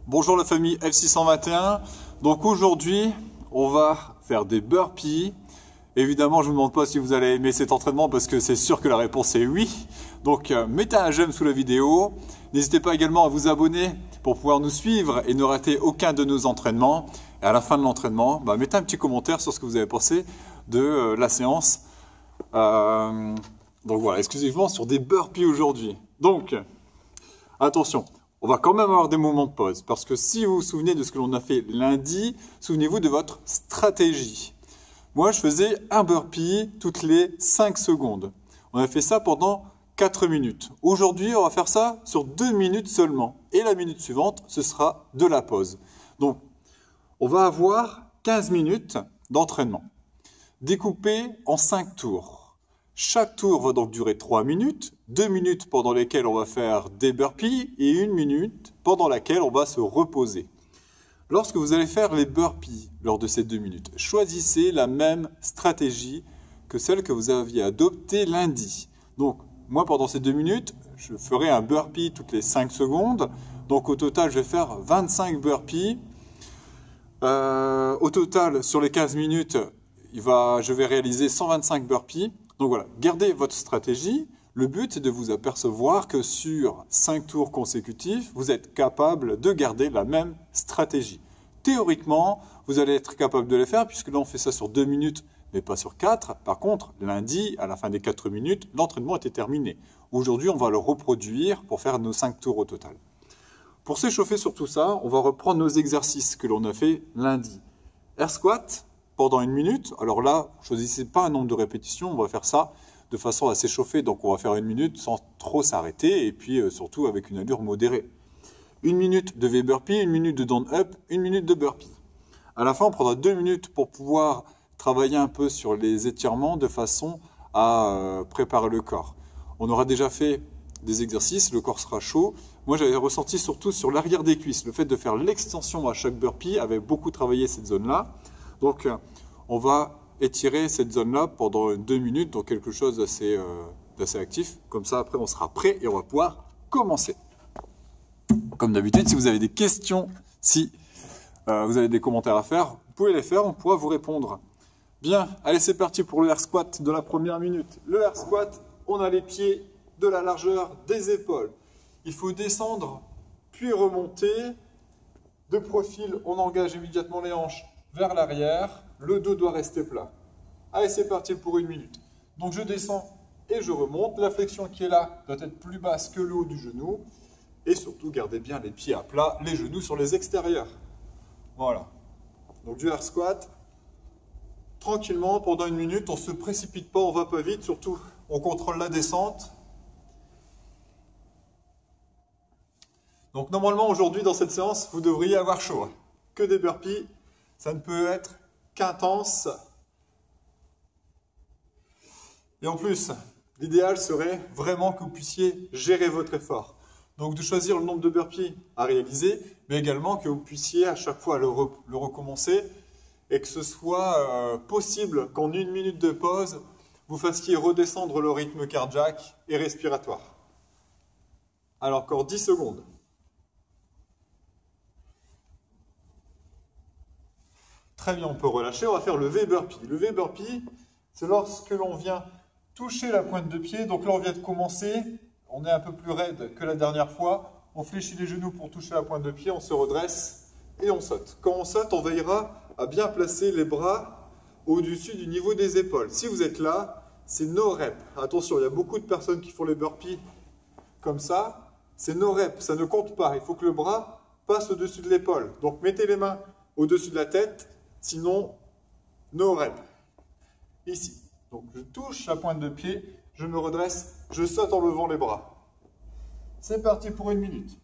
Bonjour la famille F621. Donc aujourd'hui, on va faire des burpees. Évidemment, je ne vous demande pas si vous allez aimer cet entraînement parce que c'est sûr que la réponse est oui. Donc mettez un j'aime sous la vidéo. N'hésitez pas également à vous abonner pour pouvoir nous suivre et ne rater aucun de nos entraînements. Et à la fin de l'entraînement, mettez un petit commentaire sur ce que vous avez pensé de la séance. Donc voilà, exclusivement sur des burpees aujourd'hui. Donc, attention. On va quand même avoir des moments de pause parce que si vous vous souvenez de ce que l'on a fait lundi, souvenez-vous de votre stratégie. Moi, je faisais un burpee toutes les 5 secondes. On a fait ça pendant 4 minutes. Aujourd'hui, on va faire ça sur 2 minutes seulement. Et la minute suivante, ce sera de la pause. Donc, on va avoir 15 minutes d'entraînement, découpé en 5 tours. Chaque tour va donc durer 3 minutes, 2 minutes pendant lesquelles on va faire des burpees et 1 minute pendant laquelle on va se reposer. Lorsque vous allez faire les burpees lors de ces 2 minutes, choisissez la même stratégie que celle que vous aviez adoptée lundi. Donc, moi pendant ces 2 minutes, je ferai un burpee toutes les 5 secondes. Donc au total, je vais faire 25 burpees. Au total, sur les 15 minutes, je vais réaliser 125 burpees. Donc voilà, gardez votre stratégie. Le but, c'est de vous apercevoir que sur 5 tours consécutifs, vous êtes capable de garder la même stratégie. Théoriquement, vous allez être capable de les faire, puisque là, on fait ça sur 2 minutes, mais pas sur 4. Par contre, lundi, à la fin des 4 minutes, l'entraînement était terminé. Aujourd'hui, on va le reproduire pour faire nos 5 tours au total. Pour s'échauffer sur tout ça, on va reprendre nos exercices que l'on a fait lundi. Air squat pendant 1 minute. Alors là, choisissez pas un nombre de répétitions, on va faire ça de façon à s'échauffer. Donc on va faire 1 minute sans trop s'arrêter et puis surtout avec une allure modérée. 1 minute de V-burpee, 1 minute de down-up, 1 minute de burpee. À la fin, on prendra 2 minutes pour pouvoir travailler un peu sur les étirements de façon à préparer le corps. On aura déjà fait des exercices, le corps sera chaud. Moi, j'avais ressenti surtout sur l'arrière des cuisses. Le fait de faire l'extension à chaque burpee avait beaucoup travaillé cette zone-là. Donc, on va étirer cette zone-là pendant 2 minutes, donc quelque chose d'assez actif. Comme ça, après, on sera prêt et on va pouvoir commencer. Comme d'habitude, si vous avez des questions, si vous avez des commentaires à faire, vous pouvez les faire, on pourra vous répondre. Bien, allez, c'est parti pour le air squat de la première minute. Le air squat, on a les pieds de la largeur des épaules. Il faut descendre, puis remonter. De profil, on engage immédiatement les hanches vers l'arrière. Le dos doit rester plat. Allez, c'est parti pour 1 minute. Donc, je descends et je remonte. La flexion qui est là doit être plus basse que le haut du genou. Et surtout, gardez bien les pieds à plat, les genoux sur les extérieurs. Voilà. Donc, du air squat. Tranquillement, pendant 1 minute, on ne se précipite pas, on ne va pas vite. Surtout, on contrôle la descente. Donc normalement aujourd'hui dans cette séance, vous devriez avoir chaud. Que des burpees, ça ne peut être qu'intense. Et en plus, l'idéal serait vraiment que vous puissiez gérer votre effort. Donc de choisir le nombre de burpees à réaliser, mais également que vous puissiez à chaque fois le recommencer et que ce soit possible qu'en 1 minute de pause, vous fassiez redescendre le rythme cardiaque et respiratoire. Alors encore 10 secondes. Très bien, on peut relâcher, on va faire le V-burpee. Le V-burpee, c'est lorsque l'on vient toucher la pointe de pied. Donc là, on vient de commencer, on est un peu plus raide que la dernière fois. On fléchit les genoux pour toucher la pointe de pied, on se redresse et on saute. Quand on saute, on veillera à bien placer les bras au-dessus du niveau des épaules. Si vous êtes là, c'est no rep. Attention, il y a beaucoup de personnes qui font les burpees comme ça. C'est no rep, ça ne compte pas. Il faut que le bras passe au-dessus de l'épaule. Donc mettez les mains au-dessus de la tête. Sinon, no rep. Ici. Donc, je touche la pointe de pied, je me redresse, je saute en levant les bras. C'est parti pour 1 minute.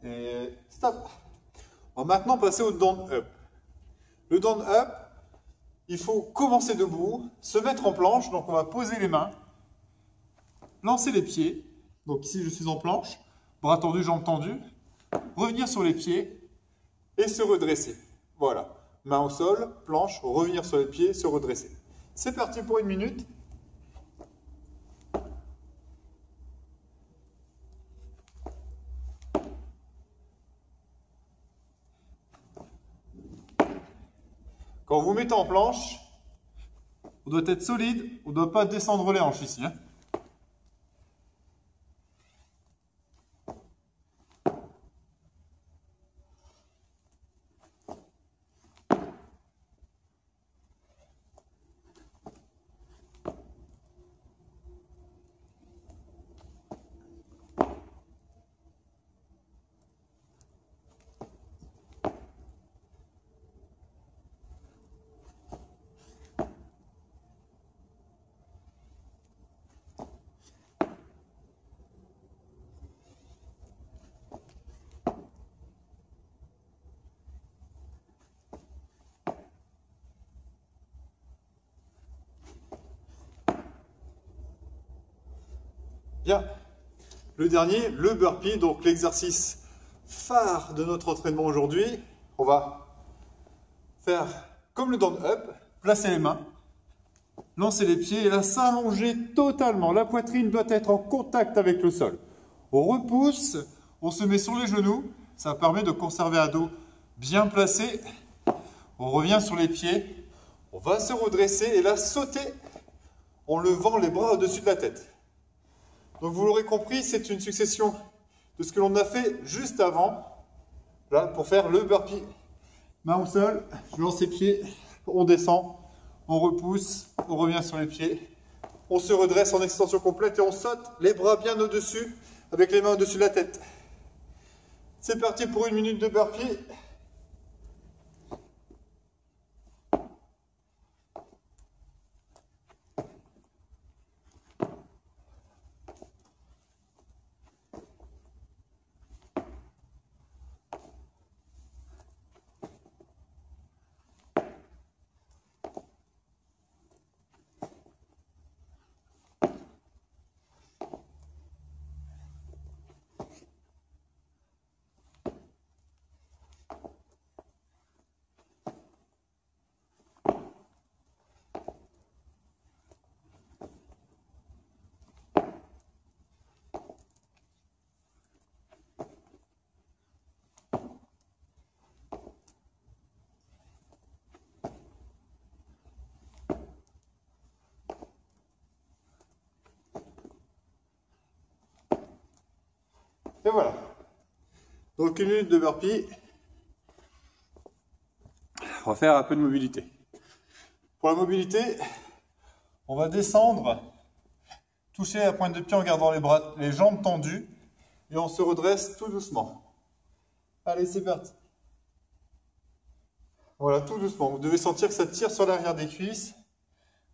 Et stop. On va maintenant passer au down up. Le down up, il faut commencer debout, se mettre en planche. Donc on va poser les mains, lancer les pieds. Donc ici je suis en planche, bras tendus, jambes tendues. Revenir sur les pieds et se redresser. Voilà. Main au sol, planche, revenir sur les pieds, se redresser. C'est parti pour 1 minute. Quand vous mettez en planche, on doit être solide, on ne doit pas descendre les hanches ici. Bien. Le dernier, le burpee, donc l'exercice phare de notre entraînement aujourd'hui. On va faire comme le down up, placer les mains, lancer les pieds et là s'allonger totalement. La poitrine doit être en contact avec le sol. On repousse, on se met sur les genoux, ça permet de conserver un dos bien placé. On revient sur les pieds, on va se redresser et là sauter en levant les bras au-dessus de la tête. Donc vous l'aurez compris, c'est une succession de ce que l'on a fait juste avant, là, pour faire le burpee. Main au sol, je lance les pieds, on descend, on repousse, on revient sur les pieds, on se redresse en extension complète et on saute les bras bien au-dessus, avec les mains au-dessus de la tête. C'est parti pour 1 minute de burpee. Et voilà. Donc 1 minute de burpee. On va faire un peu de mobilité. Pour la mobilité, on va descendre, toucher la pointe de pied en gardant les jambes tendues et on se redresse tout doucement. Allez, c'est parti. Voilà, tout doucement. Vous devez sentir que ça tire sur l'arrière des cuisses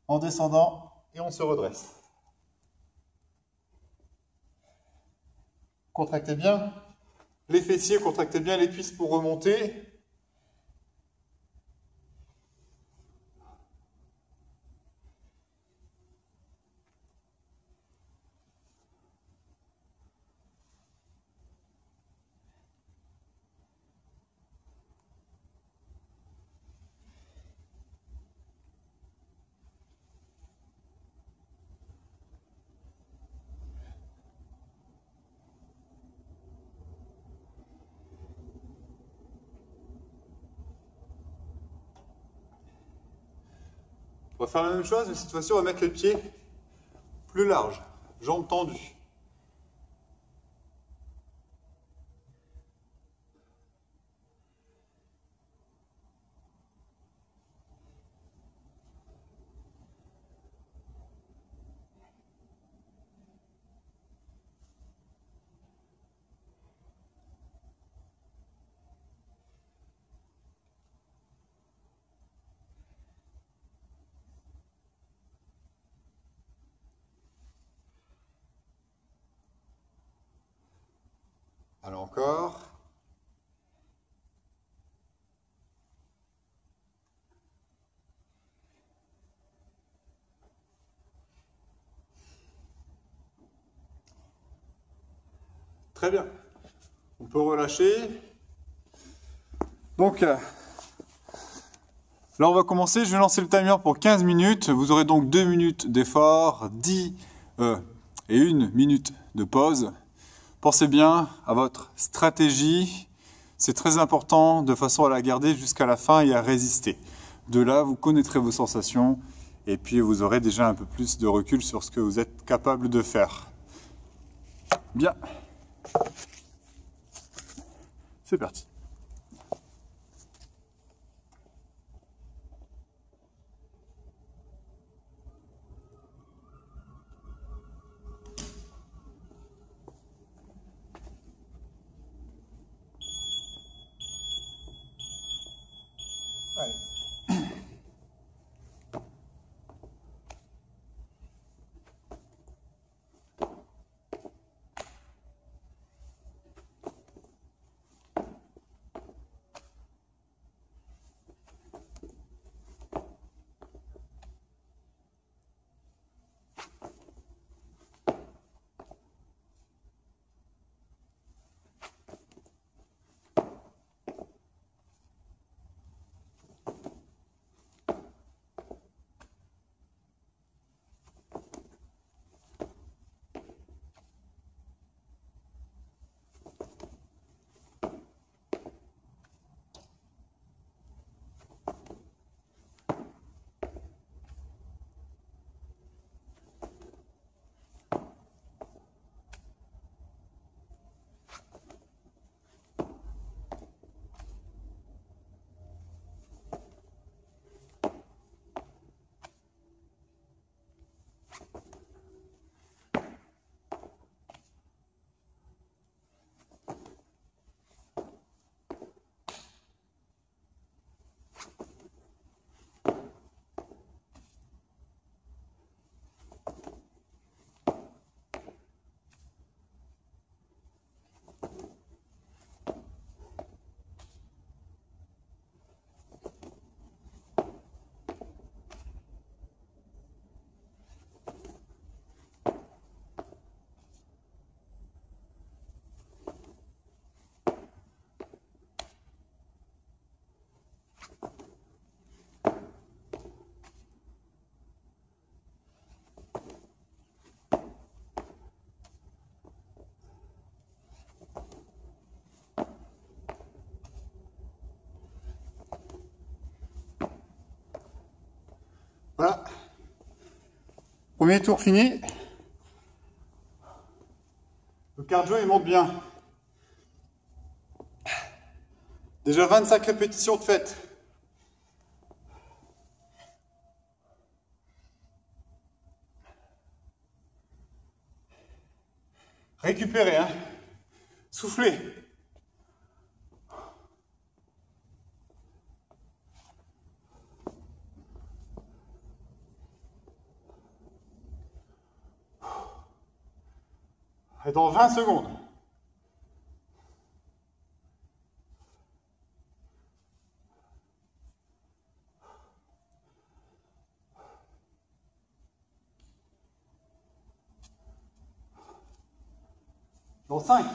en descendant et on se redresse. Contractez bien les fessiers, contractez bien les cuisses pour remonter. On va faire la même chose, mais cette fois-ci, on va mettre les pieds plus larges, jambes tendues. Alors encore. Très bien. On peut relâcher. Donc, là, on va commencer. Je vais lancer le timer pour 15 minutes. Vous aurez donc 2 minutes d'effort, 10 et 1 minute de pause. Pensez bien à votre stratégie. C'est très important de façon à la garder jusqu'à la fin et à résister. De là, vous connaîtrez vos sensations et puis vous aurez déjà un peu plus de recul sur ce que vous êtes capable de faire. Bien. C'est parti. Voilà. Premier tour fini. Le cardio, il monte bien. Déjà 25 répétitions de faites. Récupérez, hein. Soufflez. Et dans 20 secondes. Dans 5.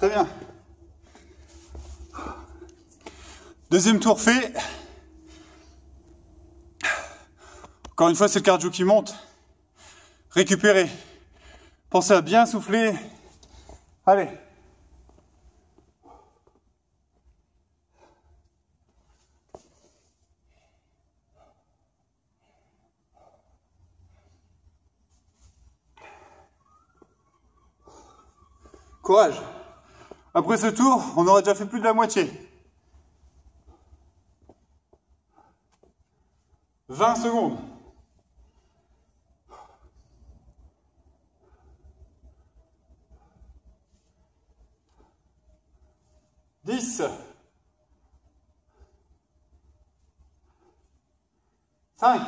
Très bien. Deuxième tour fait. Encore une fois, c'est le cardio qui monte. Récupérez. Pensez à bien souffler. Allez. Courage. Après ce tour, on aura déjà fait plus de la moitié. 20 secondes. 10. 5.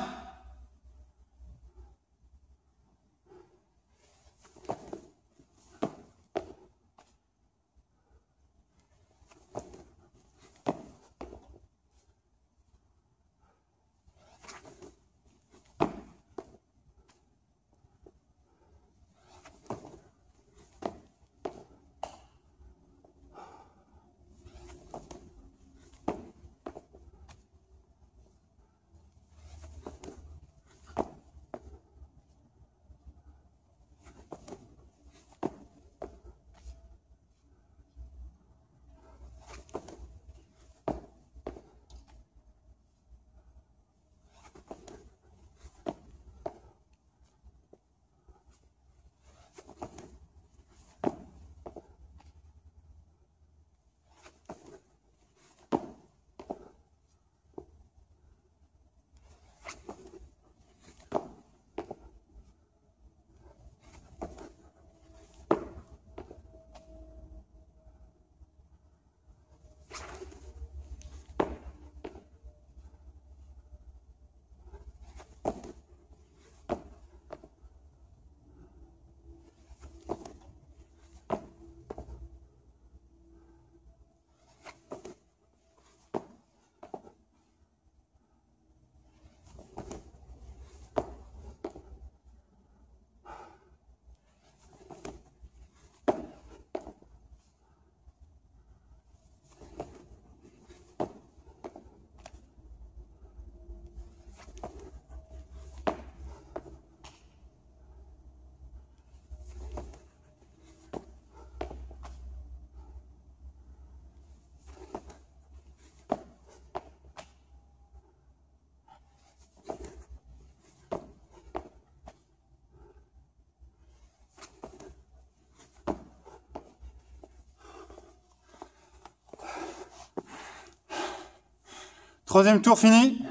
3e tour fini.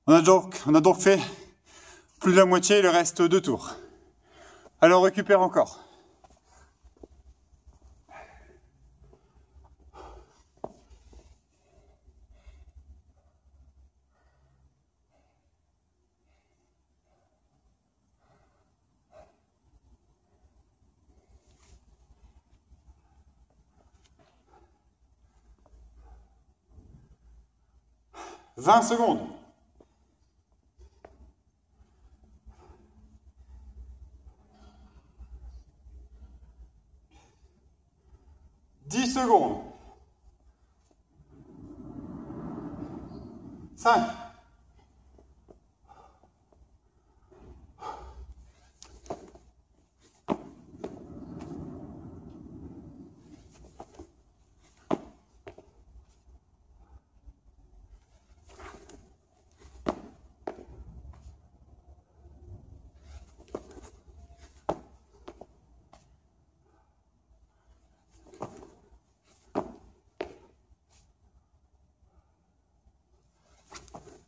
On a donc fait plus de la moitié, il reste 2 tours. Alors on récupère encore. « 20 secondes. 10 secondes. 5. 4.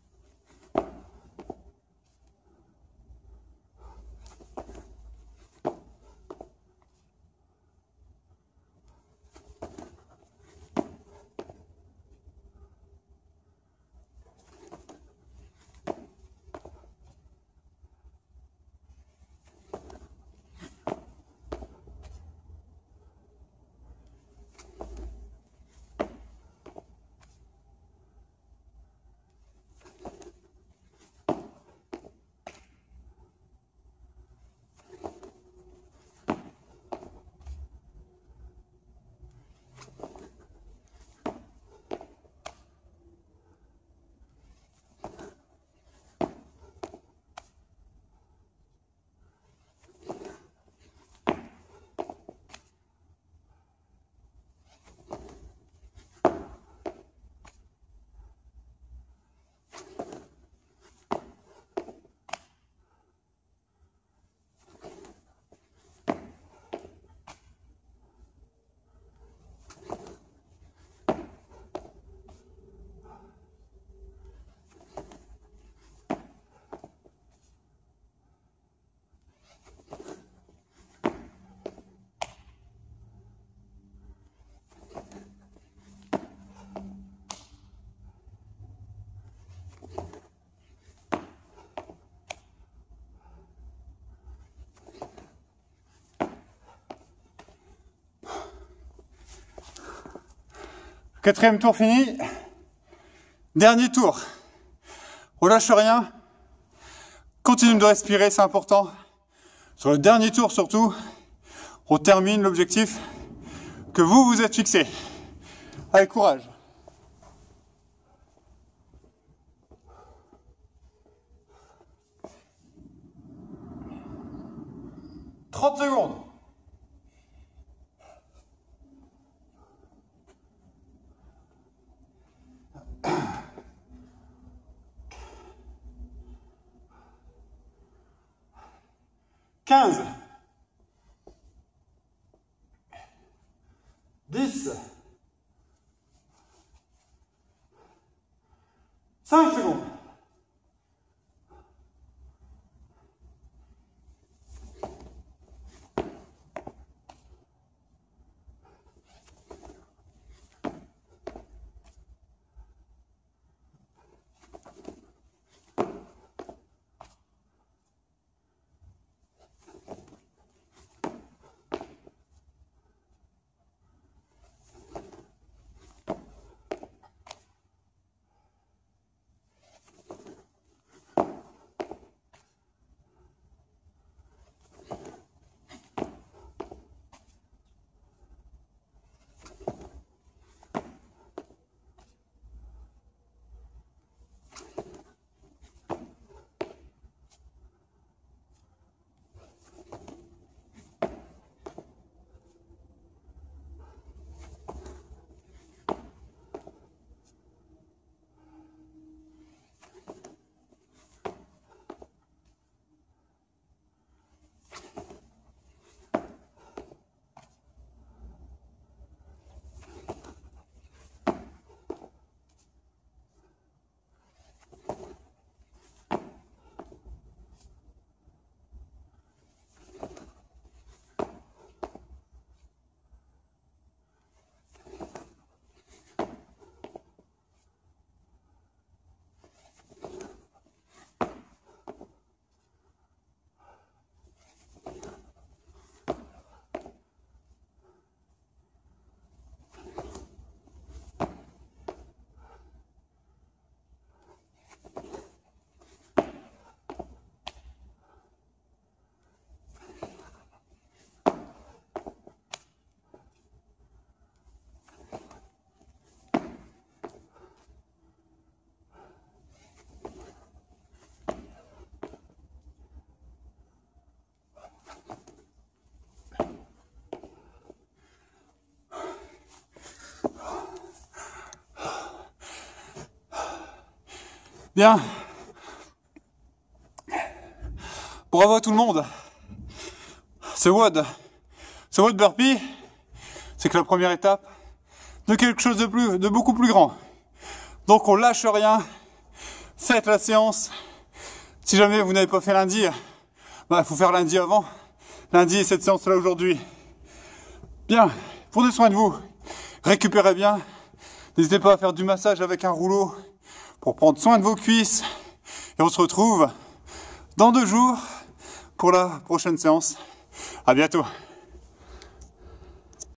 4e tour fini. Dernier tour. On lâche rien. Continue de respirer, c'est important. Sur le dernier tour surtout, on termine l'objectif que vous vous êtes fixé. Allez, courage. « 30 secondes. « 15. 10. 5 secondes. Bien. Bravo à tout le monde. Ce WOD burpee, c'est que la première étape de quelque chose de beaucoup plus grand. Donc on lâche rien. Faites la séance. Si jamais vous n'avez pas fait lundi, il faut faire lundi avant. Lundi et cette séance-là aujourd'hui. Bien. Prenez soin de vous. Récupérez bien. N'hésitez pas à faire du massage avec un rouleau pour prendre soin de vos cuisses. Et on se retrouve dans 2 jours pour la prochaine séance. À bientôt.